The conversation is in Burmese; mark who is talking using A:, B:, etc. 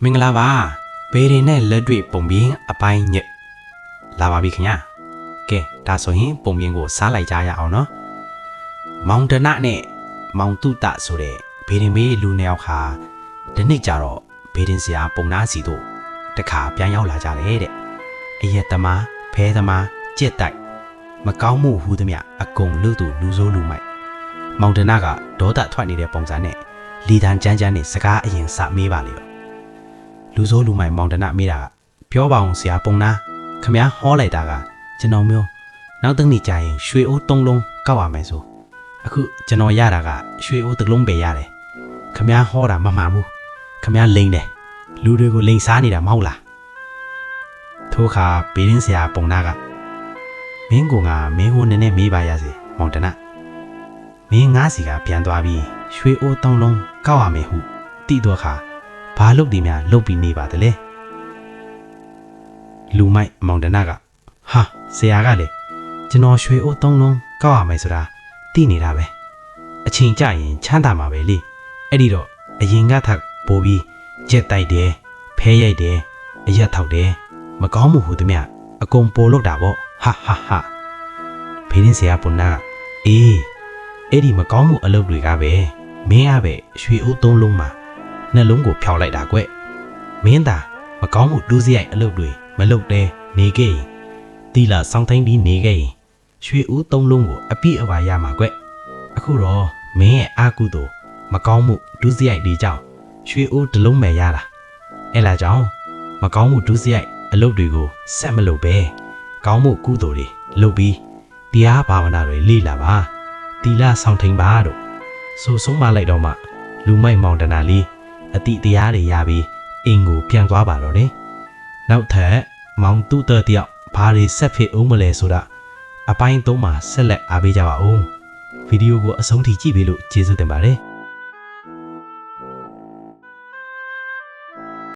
A: မင်္ဂလာပါဘေးရင်နဲ့လက်တွေ့ပုံပြင်အပိုင်းညက်လာပါပြီခင်ဗျာကဲဒါဆိုရင်ပုံပြင်ကိုစားလိုက်ကြရအောင်နော်မောင်တနနဲ့မောင်တုတဆိုတဲ့ဘေးရင်မေးလူနှစ်ယောက်ဟာဒီနေ့ကျတော့ဘေးရင်ဆရာပုံနာစီတို့တခါပြန်ရောက်လာကြတယ်တဲ့အရက်သမားဖဲသမားကြက်တိုက်မကောင်းမှုဟူသည်မြအကုန်လူသူလူဆိုးလူမိုက်မောင်တနကဒေါသထွက်နေတဲ့ပုံစံနဲ့လီတန်ကြမ်းကြမ်းနဲ့စကားအရင်စမေးပါလေရောလူဆိုးလူမိုက်မောင်တနမေးတာကပြောပါအောင်ဆရာပုံနာခမည်းဟောလိုက်တာကကျွန်တော်မျိုးနောက်တစ်နေ့ကျရင်ရွှေအိုး၃လုံးကောက်ရမယ်ဆိုအခုကျွန်တော်ရတာကရွှေအိုးတစ်လုံးပဲရတယ်ခမည်းဟောတာမမှန်ဘူးခမည်းလိမ့်တယ်လူတွေကိုလိမ့်စားနေတာမဟုတ်လားထို့ခါဘေးရင်းဆရာပုံနာကမင်းကမင်းကိုနည်းနည်းမေးပါရစေမောင်တနမင်းငါးစီကပြန်သွားပြီးရွှေအိုး၃လုံးကောက်ရမယ်ဟုတိတော့ခါဘာလုပ်ဒီများလုပ်ပြီးနေပါတလဲလူမိုက်မောင်တနကဟာဆရာကလေကျွန်တော်ရွှေအိုး၃လုံးကောက်ရမယ်ဆိုတာသိနေတာပဲအချိန်ကြရင်ချမ်းသာမှာပဲလေအဲ့ဒီတော့အရင်ကထပ်ပို့ပြီးကြက်တိုက်တယ်ဖဲရိုက်တယ်အရက်ထောက်တယ်မကောင်းမှုဟူသည်မြအကုန်ပို့လို့တာပေါ့ဟာဟာဟာဖေးရင်ဆရာပုံနာအေးအဲ့ဒီမကောင်းမှုအလုပ်တွေကပဲမင်းကပဲရွှေအိုး၃လုံးမှာနှလုံးကိုဖျောက်လိုက်တာကွမင်းသာမကောင်းမှုတူးစရိုက်အလုပ်တွေမလုပ်တဲ့နေခဲ့ရင်တီလာစောင်းသိမ်းပြီးနေခဲ့ရင်ရွှေဦး၃လုံးကိုအပြည့်အဝရမှာကွအခုတော့မင်းရဲ့အာကုသို့မကောင်းမှုတူးစရိုက်တွေကြောင့်ရွှေဦးတစ်လုံးပဲရတာအဲ့လာကြောင့်မကောင်းမှုတူးစရိုက်အလုပ်တွေကိုဆက်မလုပ်ပဲကောင်းမှုကုသိုလ်တွေလုပ်ပြီးတရားဘာဝနာတွေလေ့လာပါတီလာစောင်းသိမ်းပါတို့ဆိုဆုံးမလိုက်တော့မှလူမိုက်မောင်တနာလေးအတိတရားတွေရပြီးအင်းကိုပြန်သွားပါတော့တယ်နောက်ထပ်မောင်တုတတယောက်ဘာတွေဆက်ဖြစ်အောင်မလဲဆိုတာအပိုင်း၃မှာဆက်လက်အားပေးကြပါဦးဗီဒီယိုကိုအဆုံးထိကြည့်ပေးလို့ကျေးဇူးတင်ပါတယ်